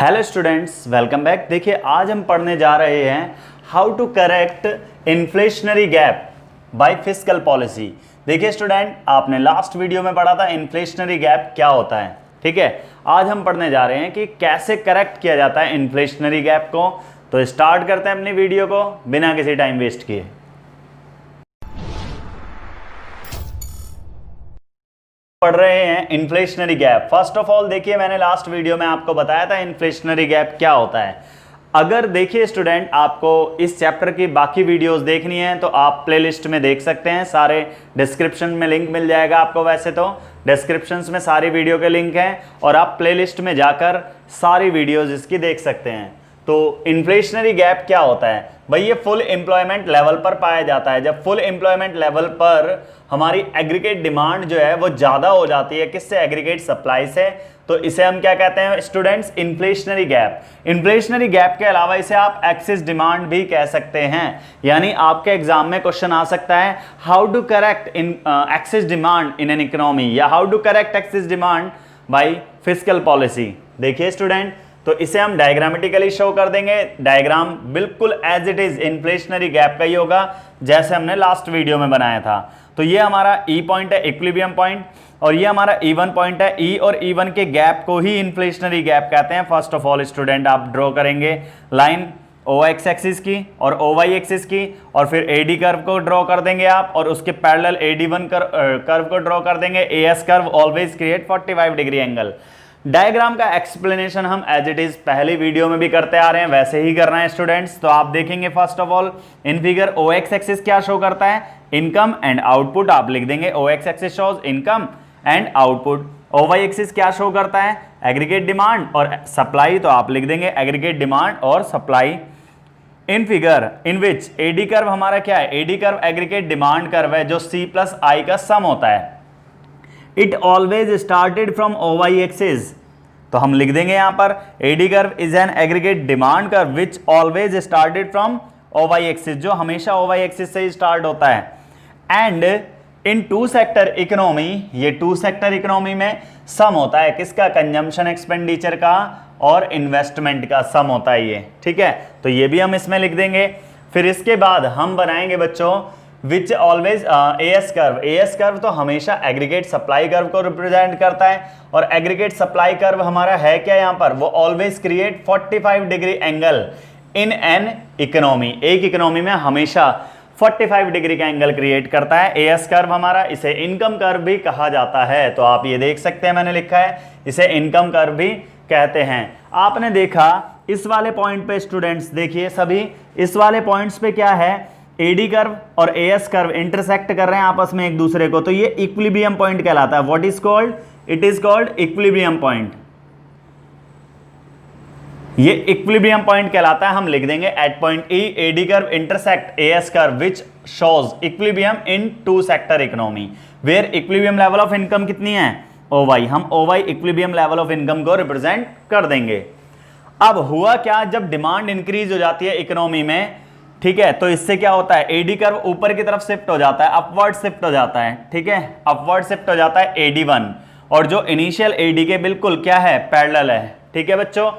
Hello students, welcome back. देखिए आज हम पढ़ने जा रहे हैं how to correct inflationary gap by fiscal policy. देखिए स्टूडेंट, आपने लास्ट वीडियो में पढ़ा था इन्फ्लेशनरी गैप क्या होता है। ठीक है, आज हम पढ़ने जा रहे हैं कि कैसे करेक्ट किया जाता है इन्फ्लेशनरी गैप को। तो स्टार्ट करते हैं अपनी वीडियो को बिना किसी टाइम वेस्ट किए। पढ़ रहे हैं inflationary gap. First of all देखिए, मैंने लास्ट वीडियो में आपको बताया था इन्फ्लेशनरी गैप क्या होता है। अगर देखिए स्टूडेंट, आपको इस चैप्टर की बाकी वीडियोस देखनी है तो आप प्लेलिस्ट में देख सकते हैं, सारे डिस्क्रिप्शन में लिंक मिल जाएगा आपको। वैसे तो डिस्क्रिप्शंस में सारी वीडियो के लिंक हैं और आप प्लेलिस्ट में जाकर सारी वीडियोस इसकी देख सकते हैं। तो इन्फ्लेशनरी गैप क्या होता है भाई? ये फुल एम्प्लॉयमेंट लेवल पर पाया जाता है। जब फुल एम्प्लॉयमेंट लेवल पर हमारी एग्रीगेट डिमांड जो है वो ज़्यादा हो जाती है, किससे? एग्रीगेट सप्लाई से। तो इसे हम क्या कहते हैं students? Inflationary gap. Inflationary gap के अलावा इसे आप एक्सेस डिमांड भी कह सकते हैं। यानी आपके एग्जाम में क्वेश्चन आ सकता है how to correct in excess demand in an economy, या how to correct excess demand by fiscal policy. देखिए स्टूडेंट, तो इसे हम डायग्रामेटिकली शो कर देंगे। डायग्राम बिल्कुल as it is inflationary gap का ही होगा जैसे हमने लास्ट वीडियो में बनाया था। तो ये हमारा ई पॉइंट है, इक्विलिब्रियम पॉइंट, और ये हमारा E1 पॉइंट है। ई और E1 के गैप को ही इन्फ्लेशनरी गैप कहते हैं। फर्स्ट ऑफ ऑल स्टूडेंट, आप ड्रॉ करेंगे लाइन OX एक्सिस की और OY एक्सिस की, और फिर AD कर्व को ड्रॉ कर देंगे आप, और उसके पैरेलल AD1 कर्व को ड्रॉ कर देंगे। AS curve always create 45 degree angle. Diagram का एक्सप्लेनेशन हम एज इट इज पहली वीडियो में भी करते आ रहे हैं, वैसे ही करना है स्टूडेंट्स। तो आप देखेंगे first of all in figure OX axis क्या शो करता है? Income and output. आप लिख देंगे OX axis shows income and output. OY axis क्या शो करता है? एग्रीगेट डिमांड और सप्लाई। तो आप लिख देंगे एग्रीगेट डिमांड और supply. In figure in which AD curve हमारा क्या है? AD curve aggregate demand curve है जो C प्लस I का सम होता है। It always started from OY axis. तो हम लिख देंगे यहां पर AD curve is an aggregate demand curve which always started from OY axis, जो हमेशा OY एक्सिस से ही स्टार्ट होता है। And in two sector economy, ये टू सेक्टर इकोनॉमी में सम होता है किसका? कंजम्पशन एक्सपेंडिचर का और इन्वेस्टमेंट का सम होता है ये। ठीक है, तो ये भी हम इसमें लिख देंगे। फिर इसके बाद हम बनाएंगे बच्चों which always AS curve. AS curve तो हमेशा एग्रीगेट सप्लाई कर्व को रिप्रेजेंट करता है, और एग्रीगेट सप्लाई कर्व हमारा है क्या यहाँ पर? वो always create 45 degree angle in an economy. एक इकोनॉमी में हमेशा 45 डिग्री का एंगल क्रिएट करता है AS कर्व हमारा। इसे इनकम कर्व भी कहा जाता है। तो आप ये देख सकते हैं, मैंने लिखा है इसे इनकम कर्व भी कहते हैं। आपने देखा इस वाले पॉइंट पे स्टूडेंट्स, देखिए सभी इस वाले पॉइंट्स पे क्या है? AD कर्व और AS कर्व इंटरसेक्ट कर रहे हैं आपस में एक दूसरे को, तो ये इक्विलिब्रियम पॉइंट कहलाता है। What is called? It is called equilibrium point. ये इक्विलिब्रियम पॉइंट कहलाता है। हम लिख देंगे at point E AD curve intersect AS curve which shows equilibrium in two sector economy where equilibrium level of income कितनी है? OY। हम OY equilibrium level of income को रिप्रेजेंट कर देंगे। अब हुआ क्या, जब डिमांड इंक्रीज हो जाती है इकोनॉमी में, ठीक है, तो इससे क्या होता है? AD कर्व ऊपर की तरफ शिफ्ट हो जाता है, अपवर्ड शिफ्ट हो जाता है। ठीक है, अपवर्ड शिफ्ट हो जाता है AD1, और जो इनिशियल AD के बिल्कुल क्या है? पैरेलल है। ठीक है बच्चों,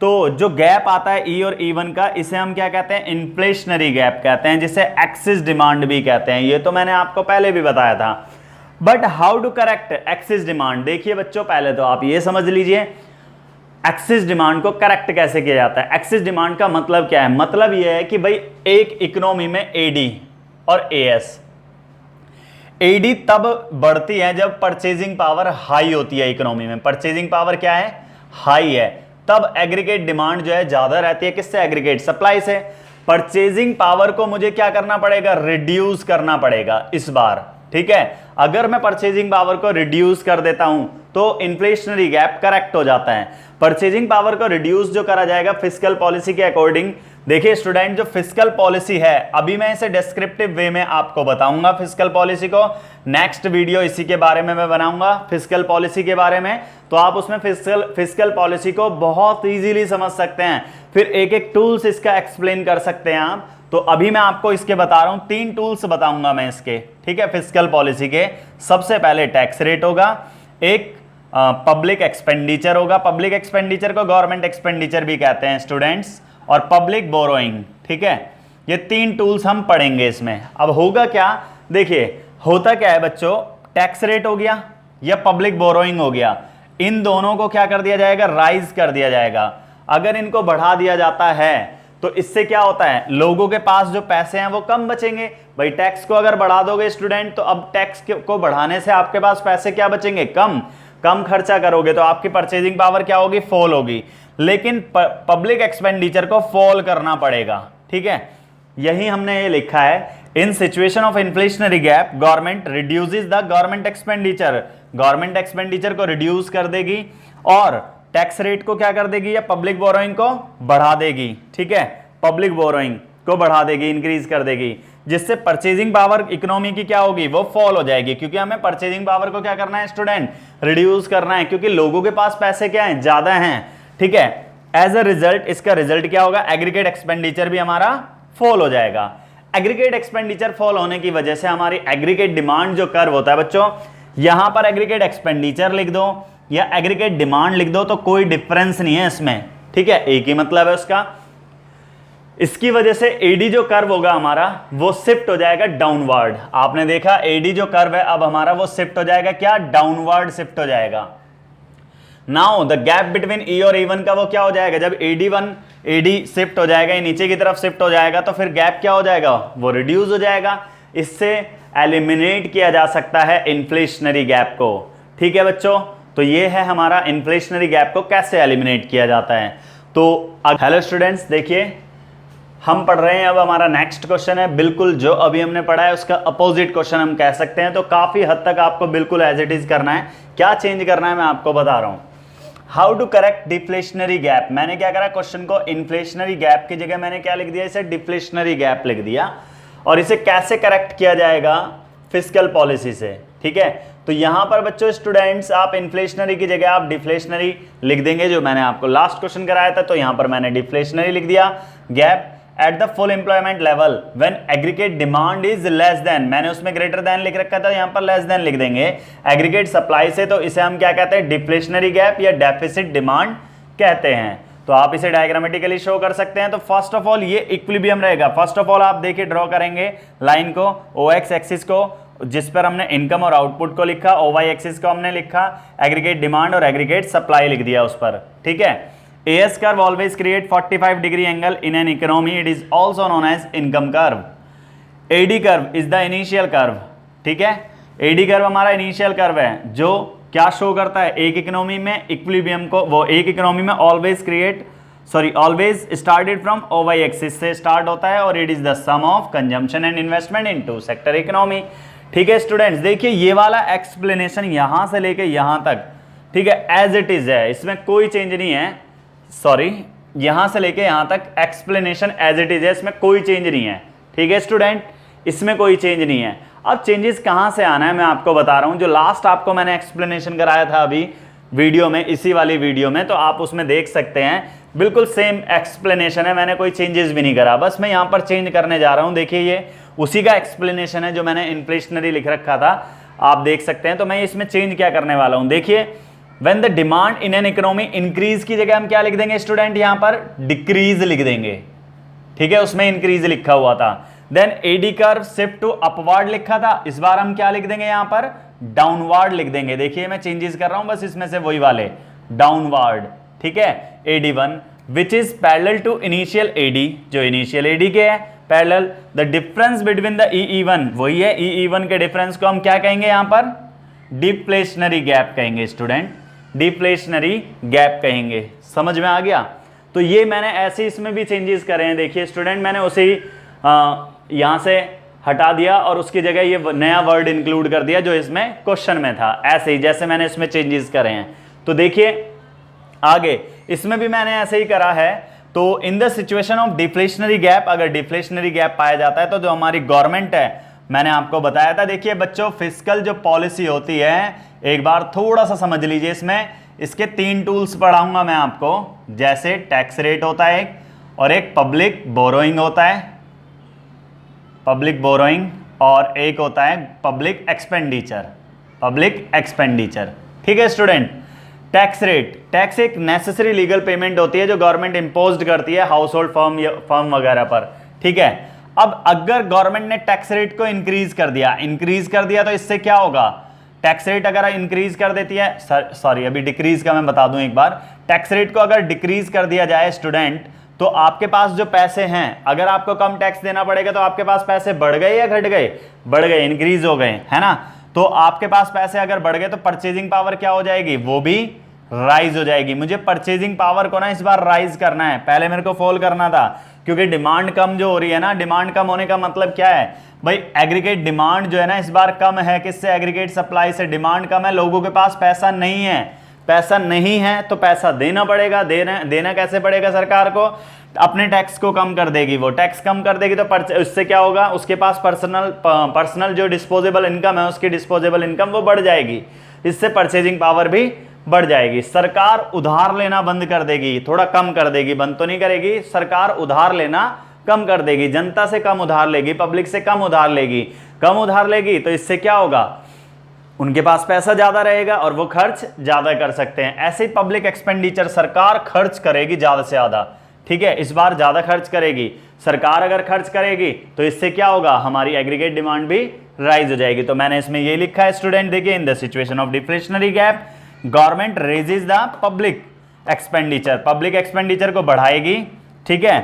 तो जो गैप आता है E और E1 का, इसे हम क्या कहते हैं? इन्फ्लेशनरी गैप कहते हैं, जिसे एक्सिस डिमांड भी कहते हैं। ये तो मैंने आपको पहले भी बताया था। But how to correct excess demand? देखिए बच्चों, पहले तो आप ये समझ लीजिए एक्सिस डिमांड को करेक्ट कैसे किया जाता है। एक्सिस डिमांड का मतलब क्या है? मतलब यह है कि भाई एक इकोनॉमी में AD और AS, AD तब बढ़ती है जब परचेजिंग पावर हाई होती है इकोनॉमी में। परचेजिंग पावर क्या है? हाई है। तब एग्रीगेट डिमांड जो है ज्यादा रहती है किससे? एग्रीगेट सप्लाई से। परचेजिंग पावर को मुझे क्या करना पड़ेगा? रिड्यूस करना पड़ेगा इस बार। ठीक है, अगर मैं परचेजिंग पावर को रिड्यूस कर देता हूं तो इन्फ्लेशनरी गैप करेक्ट हो जाता है। परचेजिंग पावर को रिड्यूस जो करा जाएगा फिस्कल पॉलिसी के अकॉर्डिंग। देखिए स्टूडेंट, जो फिस्कल पॉलिसी है, अभी मैं इसे डिस्क्रिप्टिव वे में आपको बताऊंगा फिस्कल पॉलिसी को। नेक्स्ट वीडियो इसी के बारे में मैं बनाऊंगा, फिस्कल पॉलिसी के बारे में। तो आप उसमें फिस्कल पॉलिसी को बहुत इजीली समझ सकते हैं, फिर एक एक टूल्स इसका एक्सप्लेन कर सकते हैं आप। तो अभी मैं आपको इसके बता रहा हूं, 3 टूल्स बताऊंगा मैं इसके। ठीक है, फिस्कल पॉलिसी के। सबसे पहले टैक्स रेट होगा, एक पब्लिक एक्सपेंडिचर होगा, पब्लिक एक्सपेंडिचर को गवर्नमेंट एक्सपेंडिचर भी कहते हैं स्टूडेंट्स, और पब्लिक बोरोइंग। ठीक है, ये 3 टूल्स हम पढ़ेंगे इसमें। अब होगा क्या, देखिए होता क्या है बच्चों, टैक्स रेट हो गया या पब्लिक बोरोइंग हो गया, इन दोनों को क्या कर दिया जाएगा, राइज कर दिया जाएगा। अगर इनको बढ़ा दिया जाता है तो इससे क्या होता है, लोगों के पास जो पैसे हैं वो कम बचेंगे। भाई टैक्स को अगर बढ़ा दोगे स्टूडेंट, तो अब टैक्स को बढ़ाने से आपके पास पैसे क्या बचेंगे, कम खर्चा करोगे तो आपकी परचेजिंग पावर क्या होगी, फॉल होगी। लेकिन पब्लिक एक्सपेंडिचर को फॉल करना पड़ेगा। ठीक है, यही हमने ये लिखा है, in situation of inflationary gap government reduces the government expenditure, government expenditure को रिड्यूस कर देगी और टैक्स रेट को क्या कर देगी, या पब्लिक बोरोइंग को बढ़ा देगी। ठीक है, पब्लिक बोरोइंग को बढ़ा देगी, इंक्रीज कर देगी, जिससे परचेजिंग पावर इकोनॉमी की क्या होगी, वो फॉल हो जाएगी। क्योंकि हमें परचेजिंग पावर को क्या करना है स्टूडेंट, रिड्यूस करना है, क्योंकि लोगों के पास पैसे क्या हैं, ज्यादा हैं। ठीक है, एज अ रिजल्ट इसका रिजल्ट क्या होगा, एग्रीगेट एक्सपेंडिचर भी हमारा फॉल हो जाएगा। एग्रीगेट एक्सपेंडिचर फॉल होने की वजह से हमारी एग्रीगेट डिमांड जो कर्व होता है बच्चों, यहां पर एग्रीगेट एक्सपेंडिचर लिख दो या एग्रीगेट डिमांड लिख दो तो कोई डिफरेंस नहीं है इसमें। ठीक है, एक ही मतलब है उसका। इसकी वजह से एडी जो कर्व होगा हमारा वो शिफ्ट हो जाएगा डाउनवर्ड। आपने देखा एडी जो कर्व है अब हमारा वो शिफ्ट हो जाएगा, क्या, डाउनवर्ड शिफ्ट हो जाएगा। नाउ द गैप बिटवीन ई और E1 का वो क्या हो जाएगा, जब एडी शिफ्ट हो जाएगा, नीचे की तरफ शिफ्ट हो जाएगा, तो फिर गैप क्या हो जाएगा, वो रिड्यूस हो जाएगा। इससे एलिमिनेट किया जा सकता है इन्फ्लेशनरी गैप को। ठीक है बच्चों, तो ये है हमारा इन्फ्लेशनरी गैप को कैसे एलिमिनेट किया जाता है। तो हेलो स्टूडेंट्स, देखिए हम पढ़ रहे हैं, अब हमारा नेक्स्ट क्वेश्चन है, बिल्कुल जो अभी हमने पढ़ा है उसका अपोजिट क्वेश्चन हम कह सकते हैं। तो काफी हद तक आपको बिल्कुल एज इट इज करना है, क्या चेंज करना है मैं आपको बता रहा हूं। How to correct deflationary gap, मैंने क्या करा, क्वेश्चन को इन्फ्लेशनरी गैप की जगह मैंने क्या लिख दिया, इसे डिफ्लेशनरी गैप लिख दिया। और इसे कैसे करेक्ट किया जाएगा, फिस्कल पॉलिसी से। ठीक है, तो यहां पर बच्चों स्टूडेंट्स आप इन्फ्लेशनरी की जगह आप डिफ्लेशनरी लिख देंगे, जो मैंने आपको लास्ट क्वेश्चन कराया था। तो यहां पर मैंने डिफ्लेशनरी लिख दिया। Gap at the full employment level when aggregate demand is less than, मैंने उसमें ग्रेटर देन लिख रखा था, यहां पर लेस देन लिख देंगे एग्रीगेट सप्लाई से। तो इसे हम क्या कहते हैं, डिफ्लेशनरी गैप या डेफिसिट डिमांड कहते हैं। तो आप इसे डायग्रामेटिकली शो कर सकते हैं। तो फर्स्ट ऑफ ऑल ये इक्विलिब्रियम रहेगा। फर्स्ट ऑफ ऑल आप देखिए ड्रॉ करेंगे लाइन को, OX एक्सिस को, जिस पर हमने इनकम और आउटपुट को लिखा, OY एक्सिस को हमने लिखा एग्रीगेट डिमांड और एग्रीगेट सप्लाई लिख दिया उस पर। ठीक है, AS curve always create 45 degree angle in an economy. It is also known as income curve. AD curve is the initial curve. ठीक है, AD curve हमारा इनिशियल कर्व है जो क्या शो करता है, एक इकोनॉमी में इक्विलिब्रियम को, वो एक इकोनॉमी में always started from OY axis से स्टार्ट होता है और it is the sum of consumption and investment in two sector economy. ठीक है स्टूडेंट्स, देखिए ये वाला एक्सप्लेनेशन यहां से लेके यहां तक, ठीक है, एज इट इज है, इसमें कोई चेंज नहीं है। सॉरी, यहां से लेके यहां तक एक्सप्लेनेशन एज इट इज है, इसमें कोई चेंज नहीं है। ठीक है स्टूडेंट, इसमें कोई चेंज नहीं है। अब चेंजेस कहां से आना है मैं आपको बता रहा हूं। जो लास्ट आपको मैंने एक्सप्लेनेशन कराया था अभी वीडियो में, इसी वाली वीडियो में, तो आप उसमें देख सकते हैं बिल्कुल सेम एक्सप्लेनेशन है, मैंने कोई चेंजेस भी नहीं करा, बस मैं यहां पर चेंज करने जा रहा हूं। देखिए ये उसी का एक्सप्लेनेशन है जो मैंने इन्फ्लेशनरी लिख रखा था, आप देख सकते हैं। तो मैं इसमें चेंज क्या करने वाला हूं, देखिए When the demand in an economy increase की जगह हम क्या लिख देंगे स्टूडेंट, यहां पर डिक्रीज लिख देंगे। ठीक है, उसमें इंक्रीज लिखा हुआ था। Then AD curve shift to upward लिखा था, इस बार हम क्या लिख देंगे, यहां पर डाउनवर्ड लिख देंगे। देखिए मैं चेंजेस कर रहा हूं बस इसमें से वही वाले, डाउनवर्ड। ठीक है, AD1 which is parallel to initial AD, जो इनिशियल AD के है parallel. The difference between the EE1 वही है, EE1 के डिफरेंस को हम क्या कहेंगे, यहां पर डिफ्लेशनरी गैप कहेंगे स्टूडेंट, डिफ्लेशनरी गैप कहेंगे। समझ में आ गया। तो ये मैंने ऐसे इसमें भी चेंजेस करे हैं। देखिए स्टूडेंट, मैंने उसे यहां से हटा दिया और उसकी जगह ये नया वर्ड इंक्लूड कर दिया जो इसमें क्वेश्चन में था, ऐसे ही जैसे मैंने इसमें चेंजेस करे हैं। तो देखिए आगे इसमें भी मैंने ऐसे ही करा है। तो in the situation of deflationary gap, अगर डिफ्लेशनरी गैप पाया जाता है तो जो हमारी गवर्नमेंट है, मैंने आपको बताया था। देखिए बच्चों, फिस्कल जो पॉलिसी होती है, एक बार थोड़ा सा समझ लीजिए, इसमें इसके 3 टूल्स पढ़ाऊंगा मैं आपको, जैसे टैक्स रेट होता है एक, और एक पब्लिक बोरोइंग होता है, पब्लिक बोरोइंग, और एक होता है पब्लिक एक्सपेंडिचर, पब्लिक एक्सपेंडिचर। ठीक है स्टूडेंट, टैक्स रेट, टैक्स एक नेसेसरी लीगल पेमेंट होती है जो गवर्नमेंट इंपोज्ड करती है हाउस होल्ड फर्म वगैरह पर, ठीक है। अब अगर गवर्नमेंट ने टैक्स रेट को इंक्रीज कर दिया तो इससे क्या होगा, टैक्स रेट अगर इंक्रीज कर देती है, सॉरी अभी डिक्रीज का मैं बता दूं एक बार, टैक्स रेट को अगर डिक्रीज कर दिया जाए स्टूडेंट, तो आपके पास जो पैसे हैं, अगर आपको कम टैक्स देना पड़ेगा तो आपके पास पैसे बढ़ गए या घट गए, बढ़ गए, इंक्रीज हो गए, है ना। तो आपके पास पैसे अगर बढ़ गए तो परचेजिंग पावर क्या हो जाएगी, वो भी राइज हो जाएगी। मुझे परचेजिंग पावर को ना इस बार राइज करना है, पहले मेरे को फॉल करना था, क्योंकि डिमांड कम जो हो रही है ना, डिमांड कम होने का मतलब क्या है भाई, एग्रीगेट डिमांड जो है ना इस बार कम है, किससे, एग्रीगेट सप्लाई से डिमांड कम है, लोगों के पास पैसा नहीं है, पैसा नहीं है तो पैसा देना पड़ेगा, देना कैसे पड़ेगा, सरकार को अपने टैक्स को कम कर देगी, वो टैक्स कम कर देगी तो उससे क्या होगा, उसके पास पर्सनल जो डिस्पोजेबल इनकम है, उसकी डिस्पोजेबल इनकम वो बढ़ जाएगी, इससे परचेजिंग पावर भी बढ़ जाएगी। सरकार उधार लेना बंद कर देगी, थोड़ा कम कर देगी, बंद तो नहीं करेगी, सरकार उधार लेना कम कर देगी, जनता से कम उधार लेगी, पब्लिक से कम उधार लेगी, कम उधार लेगी तो इससे क्या होगा, उनके पास पैसा ज्यादा रहेगा और वो खर्च ज्यादा कर सकते हैं। ऐसे ही पब्लिक एक्सपेंडिचर, सरकार खर्च करेगी ज्यादा से ज्यादा, ठीक है, इस बार ज्यादा खर्च करेगी सरकार, अगर खर्च करेगी तो इससे क्या होगा, हमारी एग्रीगेट डिमांड भी राइज हो जाएगी। तो मैंने इसमें ये लिखा है स्टूडेंट, देखिए, in the situation of deflationary gap government raises the public expenditure को बढ़ाएगी, ठीक है,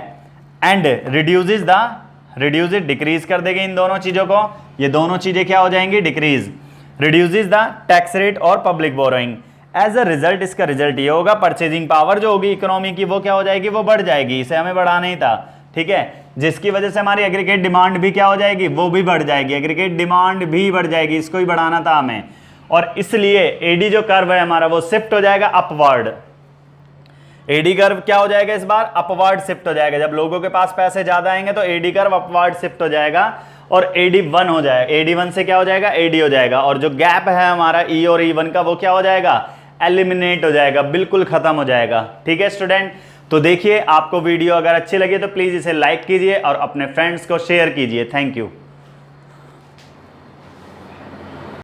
एंड रिड्यूसेस डिक्रीज कर देगी इन दोनों चीजों को, ये दोनों चीजें क्या हो जाएंगी, decrease, reduces the tax rate और public borrowing. As a result, इसका रिजल्ट ये होगा, परचेजिंग पावर जो होगी इकोनॉमी की वो क्या हो जाएगी, वो बढ़ जाएगी, इसे हमें बढ़ाना ही था, ठीक है, जिसकी वजह से हमारी एग्रीगेट डिमांड भी क्या हो जाएगी, वो भी बढ़ जाएगी, एग्रीगेट डिमांड भी बढ़ जाएगी, इसको ही बढ़ाना था हमें, और इसलिए एडी जो कर्व है हमारा वो शिफ्ट हो जाएगा अपवर्ड। एडी कर्व क्या हो जाएगा इस बार, अपवर्ड शिफ्ट हो जाएगा, जब लोगों के पास पैसे ज्यादा आएंगे तो एडी कर्व अपवर्ड शिफ्ट हो जाएगा और एडी 1 हो जाएगा, एडी 1 से क्या हो जाएगा, एडी हो जाएगा, और जो गैप है हमारा ई और ई1 का वो क्या हो जाएगा, एलिमिनेट हो जाएगा, बिल्कुल खत्म हो जाएगा, ठीक है स्टूडेंट। तो देखिए, आपको वीडियो अगर अच्छी लगी तो प्लीज इसे लाइक कीजिए और अपने फ्रेंड्स को शेयर कीजिए। Thank you.